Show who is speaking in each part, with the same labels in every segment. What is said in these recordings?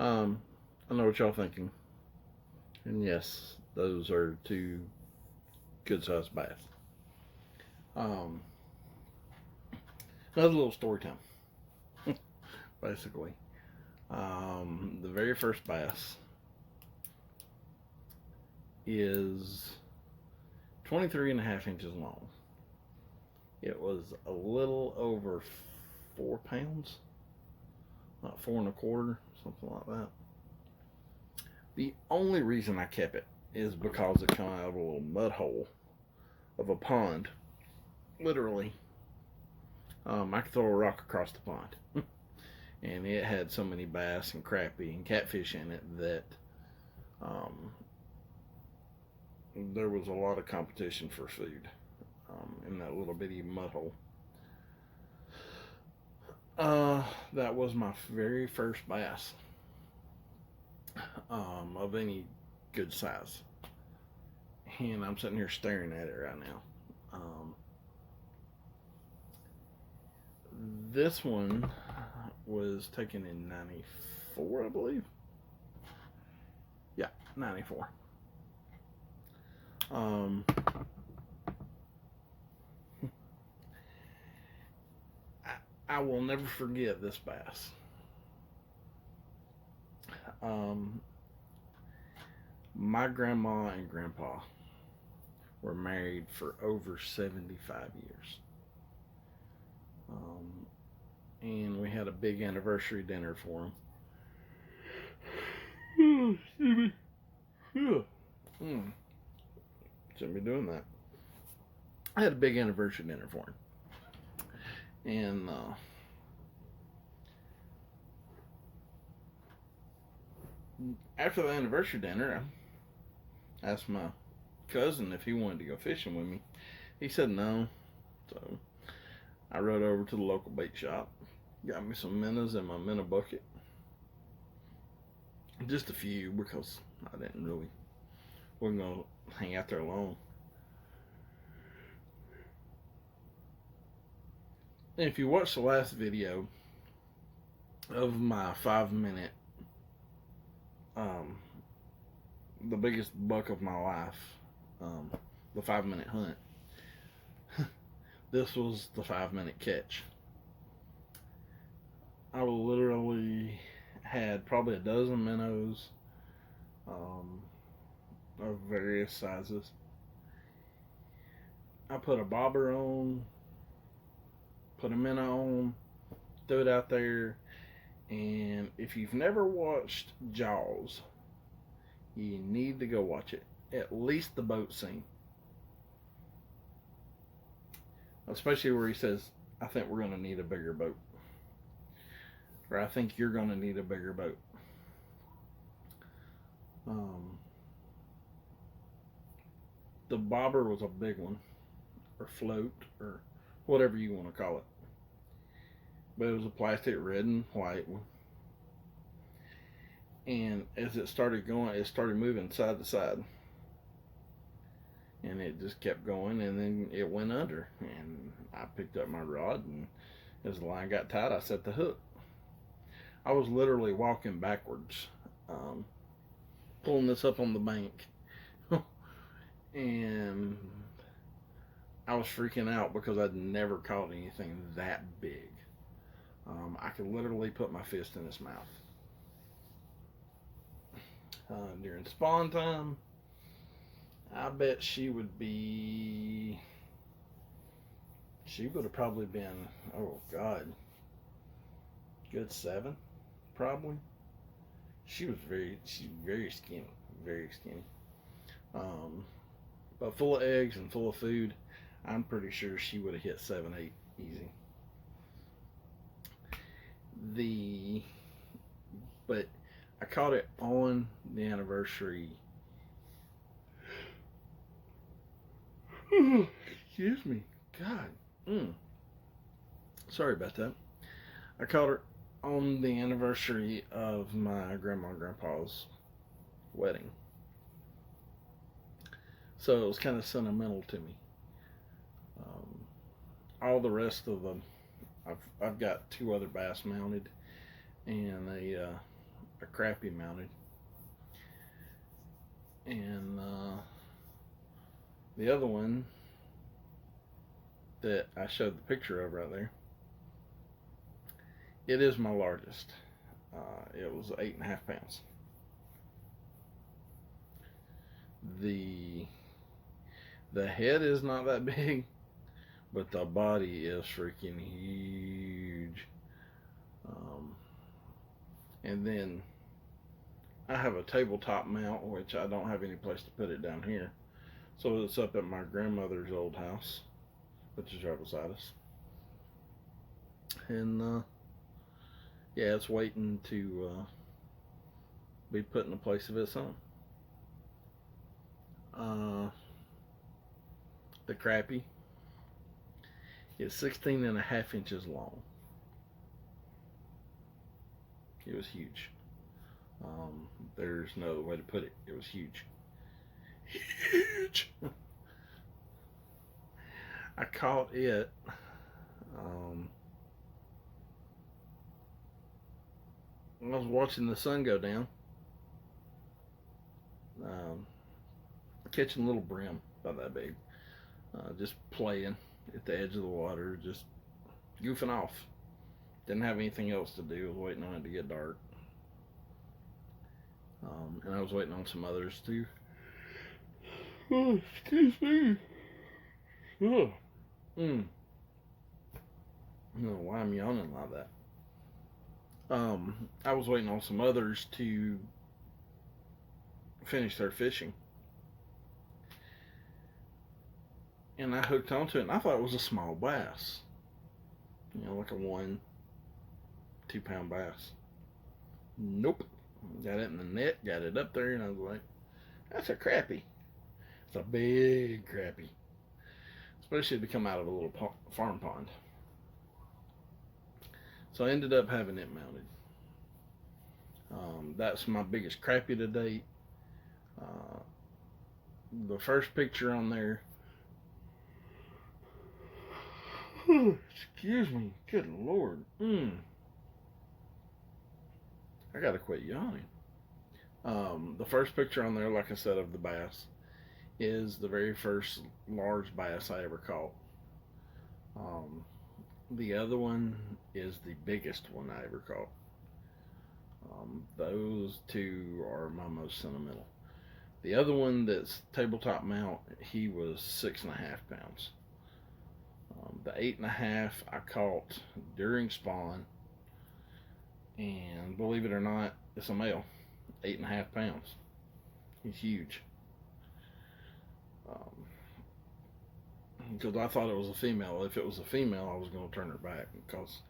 Speaker 1: I know what y'all thinking. And yes, those are two good sized bass. Um, Another little story time, basically. The very first bass is 23 and a half inches long. It was a little over 4 pounds, not 4 1/4, something like that. The only reason I kept it is because it came out of a little mud hole of a pond. Literally, I could throw a rock across the pond, and it had so many bass and crappie and catfish in it that um, there was a lot of competition for food in that little bitty mud hole. That was my very first bass of any good size, and I'm sitting here staring at it right now. This one was taken in '94, I believe. Yeah, '94. Um, I will never forget this bass. Um, my grandma and grandpa were married for over 75 years. And we had a big anniversary dinner for them. Excuse me. Shouldn't be doing that. I had a big anniversary dinner for him. And after the anniversary dinner, I asked my cousin if he wanted to go fishing with me. He said no. So I rode over to the local bait shop, got me some minnows in my minnow bucket. Just a few because I wasn't going to hang out there alone. And if you watched the last video of my 5 minute, the biggest buck of my life, the 5 minute hunt, this was the 5 minute catch. I literally had probably a dozen minnows of various sizes. I put a bobber on, put a minnow on, threw it out there, and if you've never watched Jaws, you need to go watch it. At least the boat scene. Especially where he says, I think we're going to need a bigger boat. Or I think you're going to need a bigger boat. The bobber was a big one, or float, or whatever you want to call it. But it was a plastic red and white one. And as it started going, it started moving side to side. And it just kept going, and then it went under. And I picked up my rod, and as the line got tight, I set the hook. I was literally walking backwards, pulling this up on the bank. And I was freaking out because I'd never caught anything that big. I could literally put my fist in its mouth. During spawn time, I bet she would have probably been, oh God, good 7, probably. She's very skinny, very skinny. But full of eggs and full of food, I'm pretty sure she would have hit 7, 8 easy. But I caught it on the anniversary. Excuse me. God. Sorry about that. I caught her on the anniversary of my grandma and grandpa's wedding. So it was kind of sentimental to me. All the rest of them, I've got 2 other bass mounted, and a a crappie mounted, and the other one that I showed the picture of right there, it is my largest. It was 8.5 pounds. The head is not that big, but the body is freaking huge. And then I have a tabletop mount, which I don't have any place to put it down here. So it's up at my grandmother's old house, which is right beside us. And yeah, it's waiting to be put in a place of its own. The crappie is 16.5 inches long. It was huge. There's no other way to put it. It was huge. Huge! I caught it I was watching the sun go down, catching a little brim about that big, just playing at the edge of the water, just goofing off. Didn't have anything else to do. I was waiting on it to get dark. And I was waiting on some others too. Oh, excuse me. Oh. I don't know why I'm yawning like that. I was waiting on some others to finish their fishing. And I hooked onto it, and I thought it was a small bass. You know, like a 1-2 pound bass. Nope. Got it in the net, got it up there, and I was like, that's a crappie. It's a big crappie. Especially to come out of a little farm pond. So I ended up having it mounted. That's my biggest crappie to date. The first picture on there. Excuse me. Good Lord. I gotta quit yawning. The first picture on there, like I said, of the bass is the very first large bass I ever caught. The other one is the biggest one I ever caught. Those two are my most sentimental. The other one that's tabletop mount, he was 6.5 pounds. The 8.5 I caught during spawn, and believe it or not, it's a male. 8.5 pounds. He's huge. Because I thought it was a female. If it was a female, I was going to turn her back, because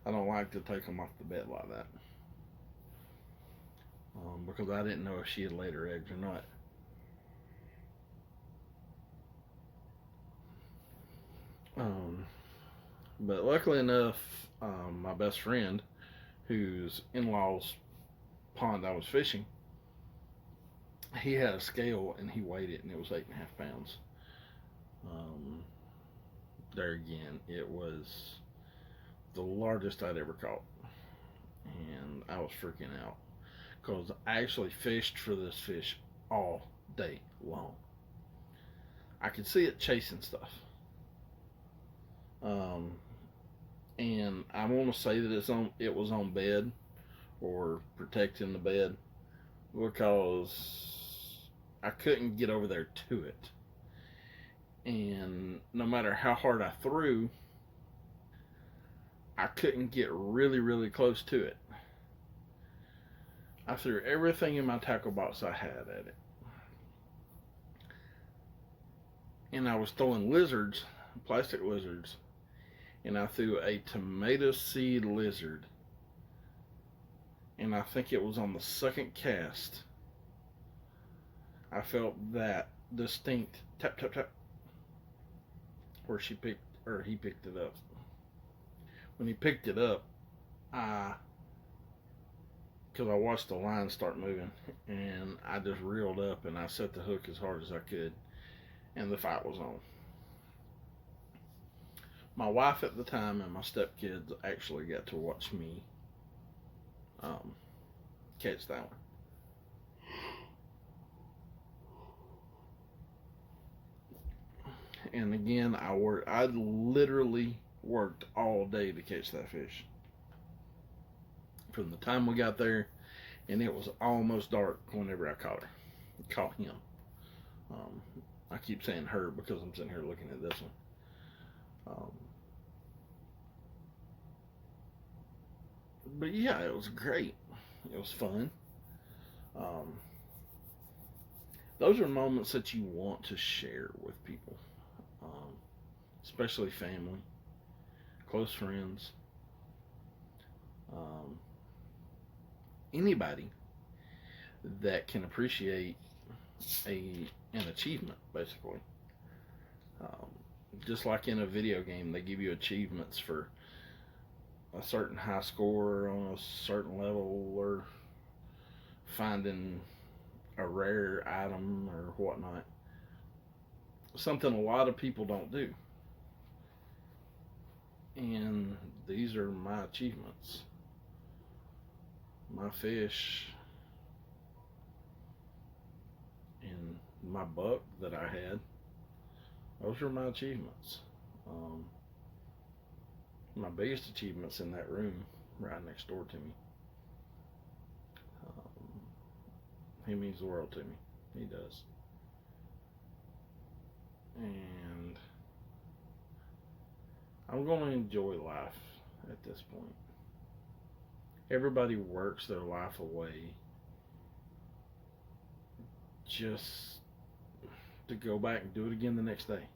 Speaker 1: I don't like to take them off the bed like that. Because I didn't know if she had laid her eggs or not. But luckily enough, my best friend, whose in-laws pond I was fishing, he had a scale and he weighed it, and it was 8.5 pounds. There again, it was the largest I'd ever caught, and I was freaking out because I actually fished for this fish all day long. I could see it chasing stuff, and I want to say that it was on bed or protecting the bed, because I couldn't get over there to it. And no matter how hard I threw, I couldn't get really, really close to it. I threw everything in my tackle box I had at it. And I was throwing lizards, plastic lizards, and I threw a tomato seed lizard. And I think it was on the second cast. I felt that distinct tap, tap, tap, where he picked it up. When he picked it up, because I watched the line start moving, and I just reeled up and I set the hook as hard as I could, and the fight was on. My wife at the time and my stepkids actually got to watch me catch that one. And again, I literally worked all day to catch that fish. From the time we got there, and it was almost dark whenever I caught him. Um, I keep saying her because I'm sitting here looking at this one. But yeah, it was great. It was fun. Um, those are moments that you want to share with people, especially family, close friends, um, anybody that can appreciate an achievement, basically. Um, just like in a video game, they give you achievements for a certain high score on a certain level, or finding a rare item or whatnot. Something a lot of people don't do. And these are my achievements. My fish and my buck that I had, those are my achievements. My biggest achievements in that room right next door to me. He means the world to me. He does. And I'm going to enjoy life at this point. Everybody works their life away just to go back and do it again the next day.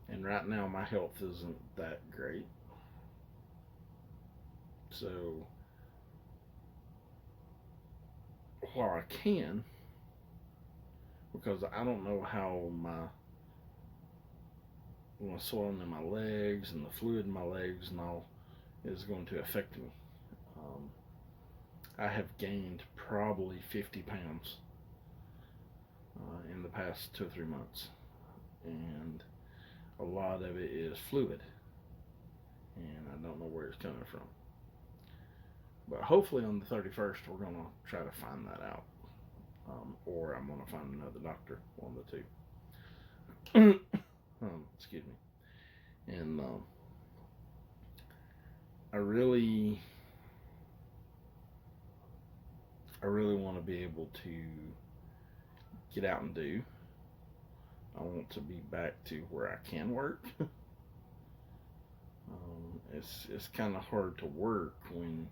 Speaker 1: And right now, my health isn't that great. So, while I can, because I don't know how my swelling in my legs and the fluid in my legs and all is going to affect me. I have gained probably 50 pounds in the past 2 or 3 months, and a lot of it is fluid, and I don't know where it's coming from. But hopefully on the 31st, we're going to try to find that out. Or I'm going to find another doctor, one of the two. Excuse me. And I really want to be able to get out and do. I want to be back to where I can work. It's kind of hard to work when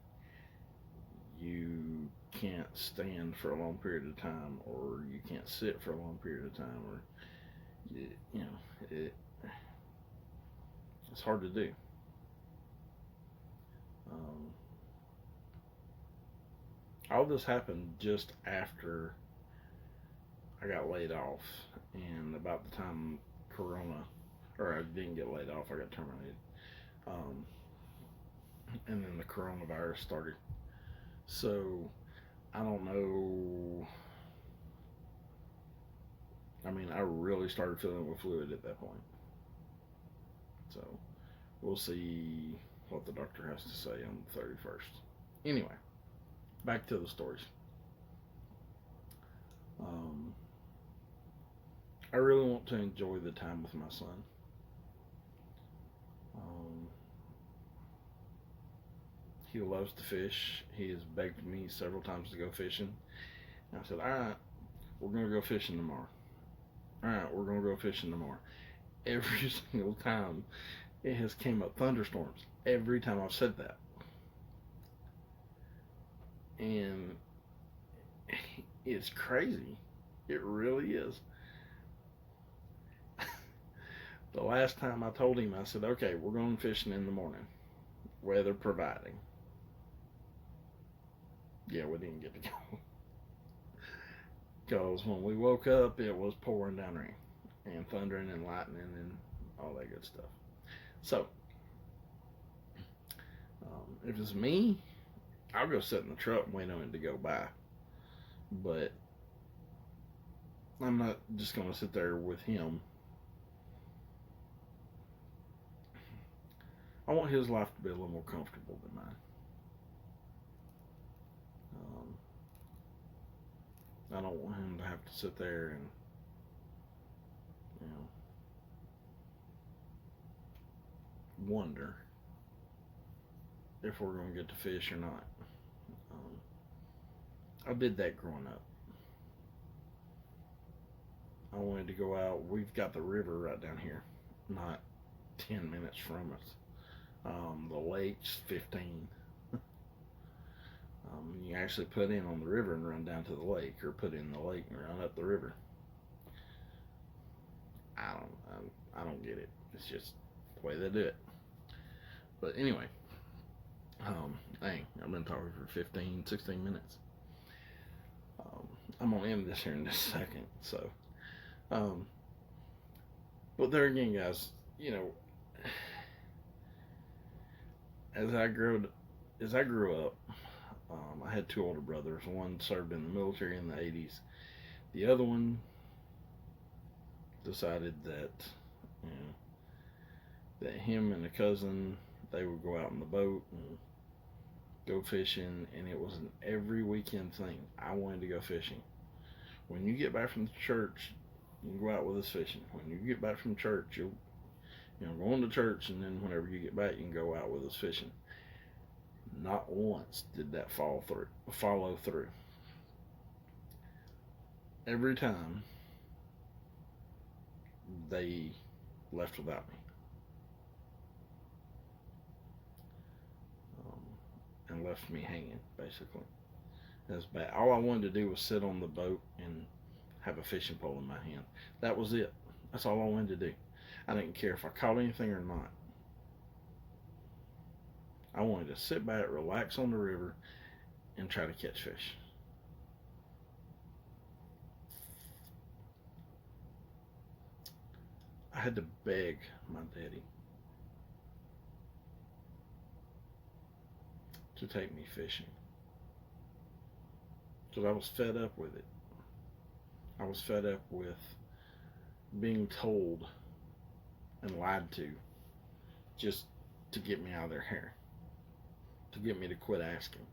Speaker 1: you can't stand for a long period of time, or you can't sit for a long period of time, or it's hard to do. All this happened just after I got laid off, and about the time I didn't get laid off, I got terminated. And then the coronavirus started. So, I don't know. I mean, I really started feeling with fluid at that point. So, we'll see what the doctor has to say on the 31st. Anyway, back to the stories. I really want to enjoy the time with my son. He loves to fish. He has begged me several times to go fishing. And I said, all right, we're going to go fishing tomorrow. All right, we're going to go fishing tomorrow. Every single time it has came up thunderstorms. Every time I've said that. And it's crazy. It really is. The last time I told him, I said, okay, we're going fishing in the morning, weather providing. Yeah, we didn't get to go. Because when we woke up, it was pouring down rain and thundering and lightning and all that good stuff. So, if it's me, I'll go sit in the truck and wait on it to go by. But I'm not just going to sit there with him. I want his life to be a little more comfortable than mine. I don't want him to have to sit there and, you know, wonder if we're going to get to fish or not. I did that growing up. I wanted to go out. We've got the river right down here, not 10 minutes from us. The lake's 15. You actually put in on the river and run down to the lake, or put in the lake and run up the river. I don't get it. It's just the way they do it. But anyway, dang, I've been talking for 15, 16 minutes. I'm gonna end this here in just a second. So, but there again, guys, you know, as I grew up, I had two older brothers. One served in the military in the 80s. The other one decided that, you know, that him and a cousin, they would go out on the boat and go fishing, and it was an every weekend thing. I wanted to go fishing. When you get back from the church, you can go out with us fishing. When you get back from church, you'll, you know, go into church, and then whenever you get back, you can go out with us fishing. Not once did that follow through. Every time they left without me, and left me hanging, basically. That's bad. All I wanted to do was sit on the boat and have a fishing pole in my hand. That was it. That's all I wanted to do. I didn't care if I caught anything or not. I wanted to sit back, relax on the river, and try to catch fish. I had to beg my daddy to take me fishing, because I was fed up with it. I was fed up with being told and lied to just to get me out of their hair, to get me to quit asking.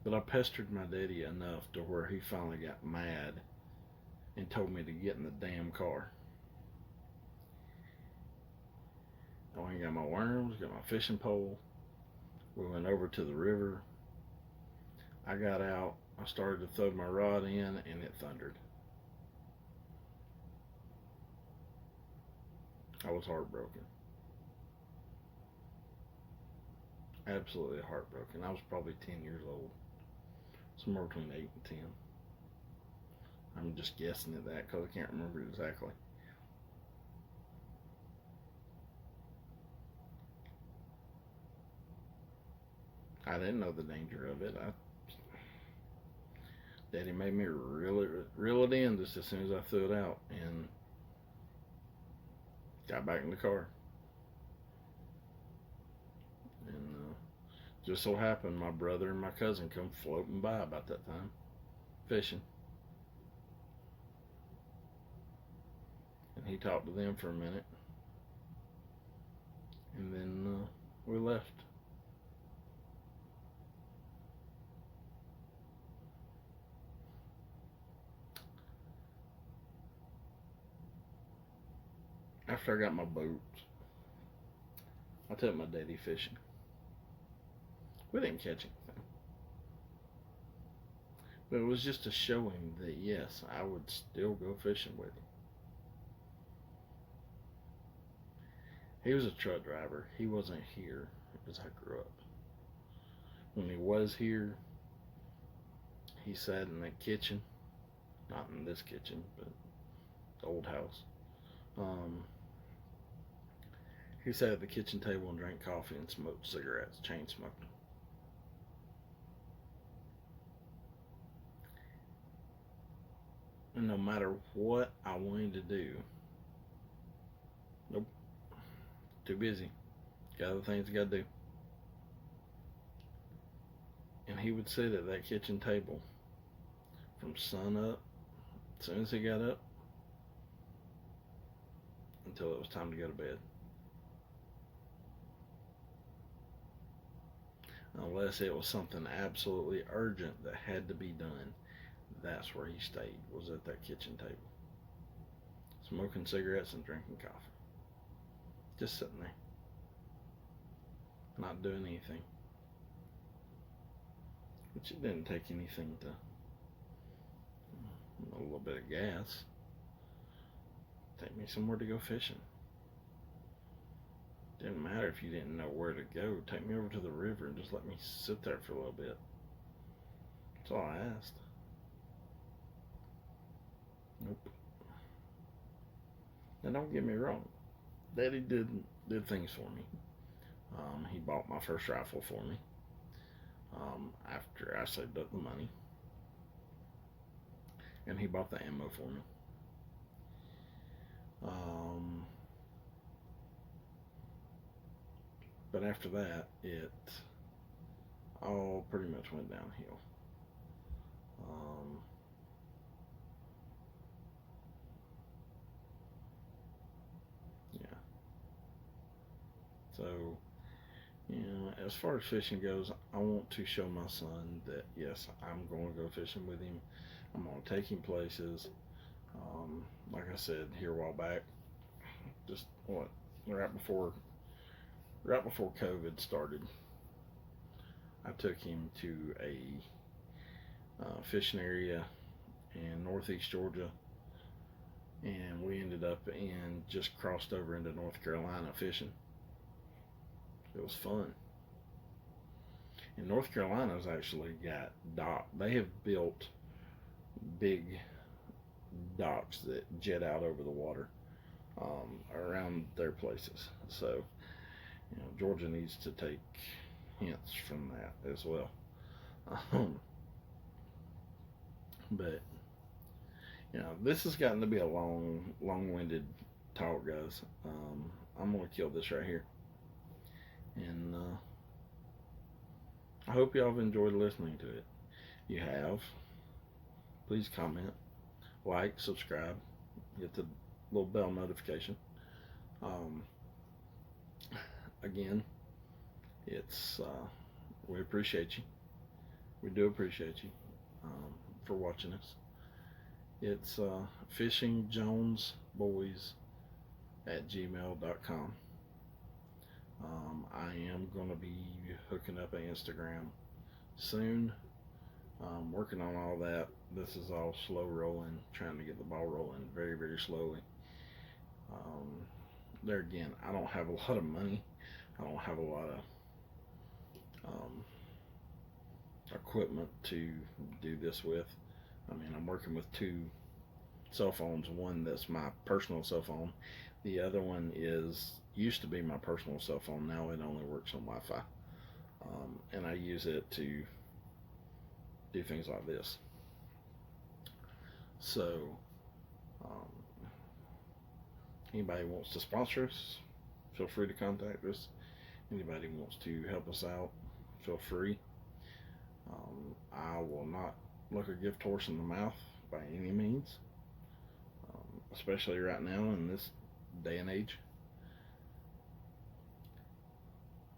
Speaker 1: But I pestered my daddy enough to where he finally got mad and told me to get in the damn car. I went and got my worms, got my fishing pole. We went over to the river. I got out. I started to throw my rod in, and it thundered. I was heartbroken. Absolutely heartbroken. I was probably 10 years old. Somewhere between 8 and 10. I'm just guessing at that because I can't remember exactly. I didn't know the danger of it. Daddy made me reel it in just as soon as I threw it out, and got back in the car. And just so happened my brother and my cousin come floating by about that time, fishing. And he talked to them for a minute, and then we left. After I got my boat, I took my daddy fishing. We didn't catch anything, but it was just to show him that yes, I would still go fishing with him. He was a truck driver. He wasn't here as I grew up. When he was here, he sat in that kitchen, not in this kitchen, but the old house. He sat at the kitchen table and drank coffee and smoked cigarettes, chain smoking. And no matter what I wanted to do, nope, too busy. Got other things I got to do. And he would sit at that kitchen table from sun up As soon as he got up, until it was time to go to bed. Unless it was something absolutely urgent that had to be done, that's where he stayed, was at that kitchen table. Smoking cigarettes and drinking coffee. Just sitting there. Not doing anything. Which it didn't take anything to, a little bit of gas. Take me somewhere to go fishing. Didn't matter if you didn't know where to go. Take me over to the river and just let me sit there for a little bit. That's all I asked. Nope. Now don't get me wrong. Daddy did things for me. He bought my first rifle for me. After I saved up the money. And he bought the ammo for me. But after that, it all pretty much went downhill. Yeah. So, as far as fishing goes, I want to show my son that, yes, I'm going to go fishing with him. I'm going to take him places. Like I said here a while back, just right before COVID started, I took him to a fishing area in northeast Georgia, and we ended up just crossed over into North Carolina fishing. It was fun. And North Carolina's actually got they have built big docks that jet out over the water around their places. So, Georgia needs to take hints from that as well. But, this has gotten to be a long-winded talk, guys. I'm going to kill this right here. And I hope y'all have enjoyed listening to it. If you have, please comment, like, subscribe, hit the little bell notification. Again, it's we appreciate you. We do appreciate you for watching us. It's fishingjonesboys@gmail.com. I am going to be hooking up an Instagram soon. Working on all that. This is all slow rolling, trying to get the ball rolling very, very slowly. There again, I don't have a lot of money. I don't have a lot of equipment to do this with. I mean, I'm working with 2 cell phones. One that's my personal cell phone. The other one used to be my personal cell phone. Now it only works on Wi-Fi. And I use it to do things like this. So, anybody wants to sponsor us, feel free to contact us. Anybody wants to help us out, feel free. I will not look a gift horse in the mouth by any means, especially right now in this day and age.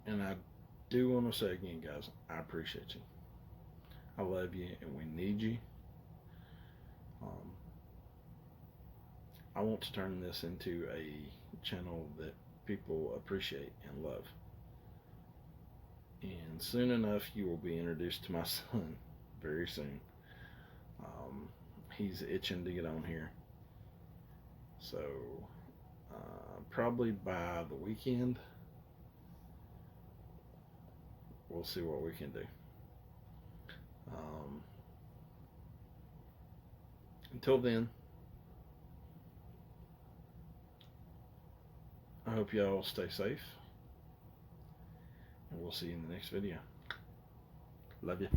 Speaker 1: And I do want to say again, guys, I appreciate you. I love you, and we need you. I want to turn this into a channel that people appreciate and love. And soon enough, you will be introduced to my son very soon. He's itching to get on here. So, probably by the weekend, we'll see what we can do. Until then, I hope y'all stay safe, and we'll see you in the next video. Love you.